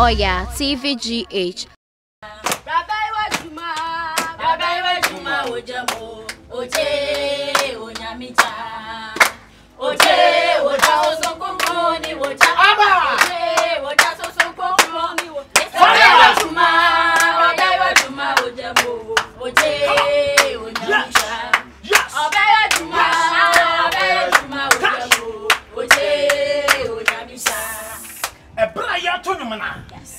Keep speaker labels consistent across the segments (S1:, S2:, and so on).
S1: Oyaa, TVgh.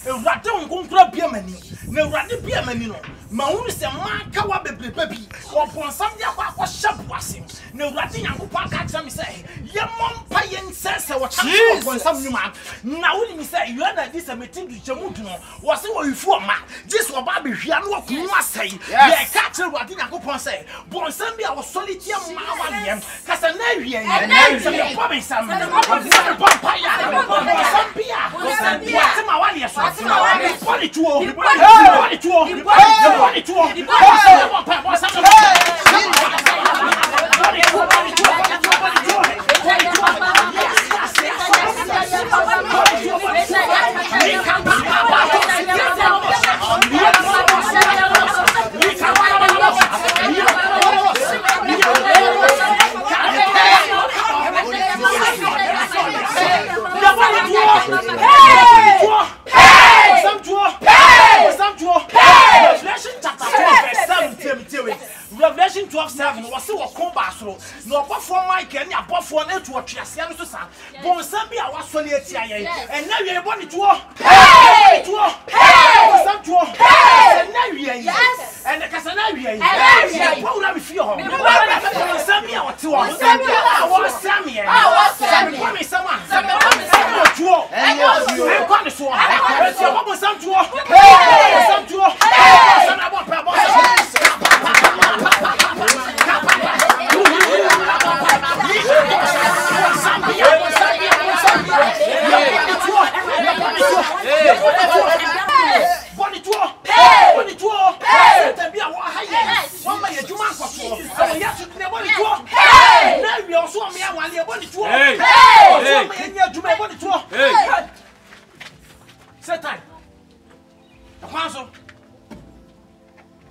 S2: Raton contra Biamani, no Radi Biamani, Maunus and Makawa Baby, or Ponsamia was sharp washing, no Ratin and Kupaka, some say, Yamon Payan says, I was some human. Now, when you say you had this a meeting to Jamutuno, was it for man? This was Baby Yano, you must say, yeah, catcher Ratin and Kupon say, Bonsambia was solitaire Mawalian, Casanarian, and some Bobby Sam, Revelation 12:7 was so combat no perform my Kenya perform it to a Triasian Susan. Bonsambia was solitaire, and now you're born to and the Casanavia, and feel home. Sambia or two, I was Sammy,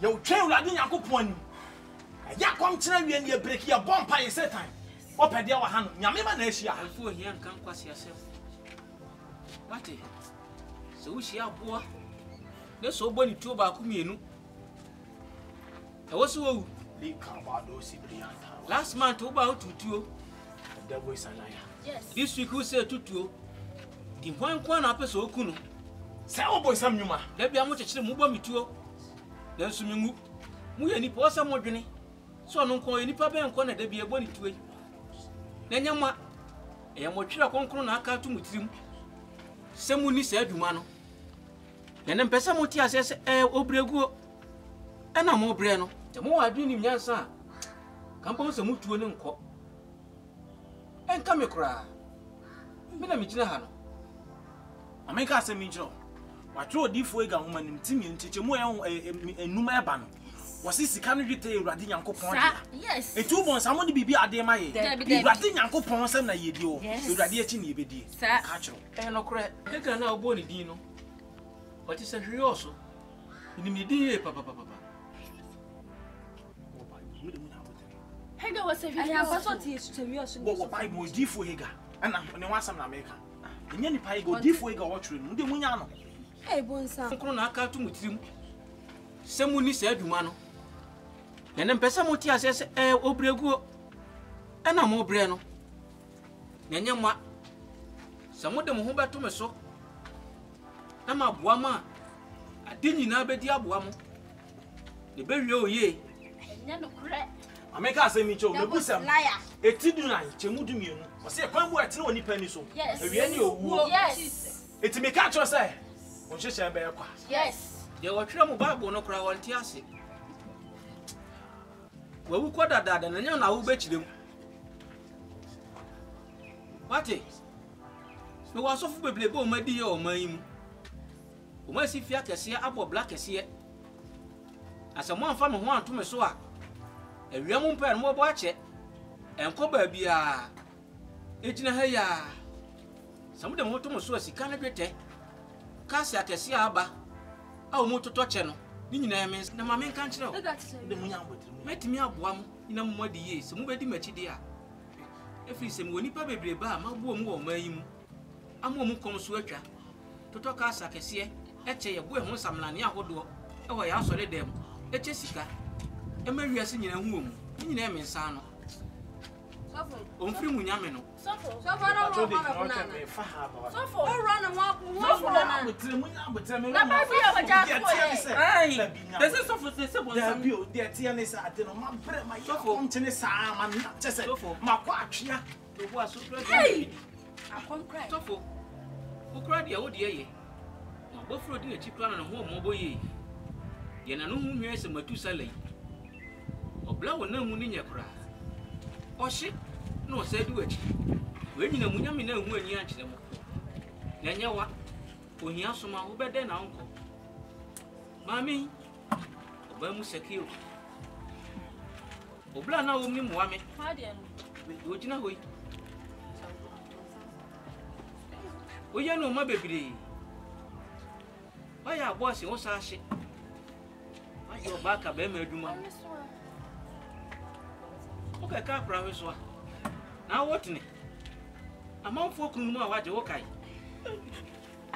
S2: you train Radin Yakupon. Yakom China and you break your bomb pie set time. What a dear hand, Yamima Nasia, and for here and come quasi yourself. What? So she are poor. There's so bonny two about Kumino. I was so last month about two. The voice and liar. Yes. This week who said two. The one up so kuno. Say, oh boy, some yuma. There be a much to move on me too. Then swimming. We any poor some more journey. So I don't call any papa and corner, there be a bonny to it. Then yama. I am what you are concerned. I can't do with him. Someone said, you man. And then Pesamotia says, Obrego. And I'm more Breno. The more I do him, yes, sir. Compose a moot to an uncle. And come a cry. Minamijana. I make us a major. I throw a deep way woman in Timmy and teach a Numa ban. Was this the country tale Radin Uncle Pond? Yes. A 2 months, I want to be a day my Radin Uncle Pons and a year, you radiating ye be, sir. Catch you. And no crack. They can now go in Dino. What is a also? In the day, Papa.
S3: Hagar was a what
S2: buy more deep for Hagar, and I'm going to want some America. And any pie go deep for Hagar watching, the Munyano.
S3: Hey, Bonsa,
S2: Cronaka to with him. Someone said, you man. And then Pesamotia says, Obrego, and I'm more Breno. Then your ma. Some of them who back to me so. I'm a woman. I didn't know about the Abuamo. The burial ye. I make us a Mitchell, the bosom liar. A Tiduna, Chemudimu, or say a pump where no any penny so. Yes, yes. It's a catch or say. Yes. There were trouble Bible no crowd on Tiasi. Well, we quoted that and I will bet them. What is? No one so for play ball, my dear, or my. Who see Fiat as here, apple black as here. As a one from one to me so. A young pair more watch it, and cover be a. It's in a hair. Some of them want to so as he can't get it. Kasi akesi aba. A omo toto che no. Ni nyina men na ma men kan kire o.
S4: De munya abotire mu.
S2: Metimi aboa mu ina mo de ye se mo bedi machi de a. Efiri se mo nipa bebre ba ma bo mu wo mayi mu. Amo mu kom so atwa. Toto kasi akesi eche ye bo ehun samlane ahodo. E wo ya asore dem. Eche sika. E ma wiase nyina hu omu. Ni nyina men san no.
S3: Sofo.
S2: Omfiri mu nyame no.
S3: Sofo no wa na na. Sofo. O run and walk. Sofo na.
S4: Abotire munya abotire me.
S3: Na ba fi e ho ja ko.
S4: Ai.
S5: This is Sofo say bon.
S4: Da bio de tie ne sa ade no ma bre ma ya. Sofo ntene sa ma na chese. Ma kwa atwea.
S2: To bo aso kra de.
S3: Hey. Akon cry.
S2: Sofo. O kra de wo de ye. Na bo fro de na chi kra na ho mo bo ye. Ye na no hu nwe se matu sala yi. Obla wo na mu ni nya kra. Oshi no se du achi. We nyina munya me na hu ani a kire mo. Na nya wa. Ohia soma wo bede na onko. Mami. Oba mu sekio. Obla na wo mi mo wa me.
S3: Ha de no.
S2: Wo jina hoyi. Oya no ma bebire. Oya boss wo sa hye. Ayo ba ka be ma aduma. Okay, ka pra we so. Na what ni? Amanfo kunu mu a waje wo kai.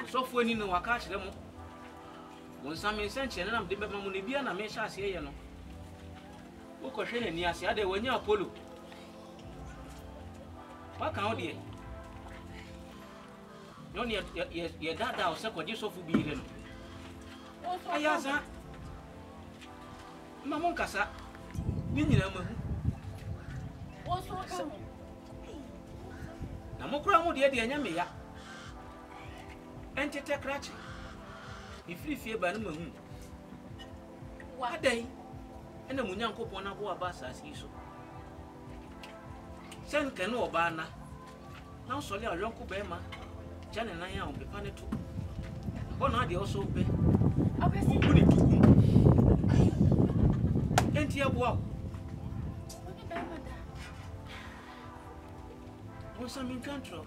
S2: So fo ni no waka kire mo. Won sa me senche na nam de be ma mo ne bia na me sha ase ye no. Wo ko hwe ni ase ade wanya Apollo. Wa kan o de. No ni ye dada o se ko je so fu bi ile no. Aya sa. Mamon kasa. Ni nyina mahu. Na mokura mu de anya me ya. Entete krachi. Ifirifie ba no mahu. Adai. Ena munyankopon na bo aba asasi so. Sen kan oba na. Na so le alonko be ma. Jane na ya on be pa ne to. Ho na de oso be. Abesi ku ni tuku. Enti abo. What's in control?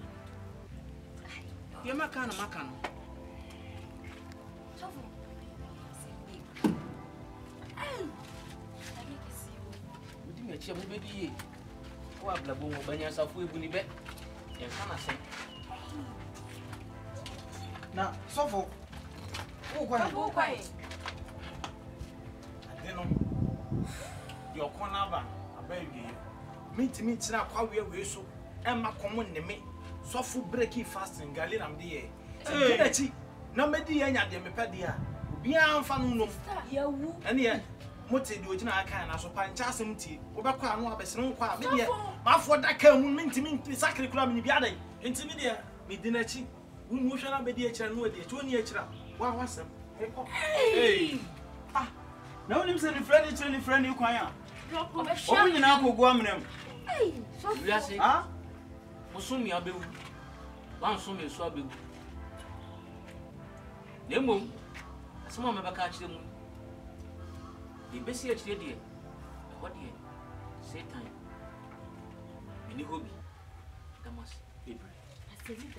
S2: You're my kind of macan. Would you make a what blaboo when yourself will be bet? You can't say.
S4: Na Sofo. Wo kwa. Ade no. Di okona ba abawie. Mitimi tira kwa we so. Emma common ne me. Sofo breaking fasting galinam de ye. Kedachi na medi ye nya de mepede a. Obi amfa no no.
S3: Yawu.
S4: Ene ye mote di ogina aka na so pancha asem ti. Obekwa no abesene nkwa me de. Mafo daka mu mitimi sakre kura me bi adai. Ntimi de me di na chi. Unu hwe na bedi e kire no de. To ni e kire. Wa wasem.
S5: Hey. Ah. Na wonim se ni friend you kwan a. Obi nyina akogu amnem.
S3: Hey, so
S2: Yes,
S5: Ah?
S2: Musumi abewu. Wan so me so abewu. Nemo. Asema me baka kire mu. Di besi a kire de. What de? Satan. Mini hobby. Damas. Ibrahim.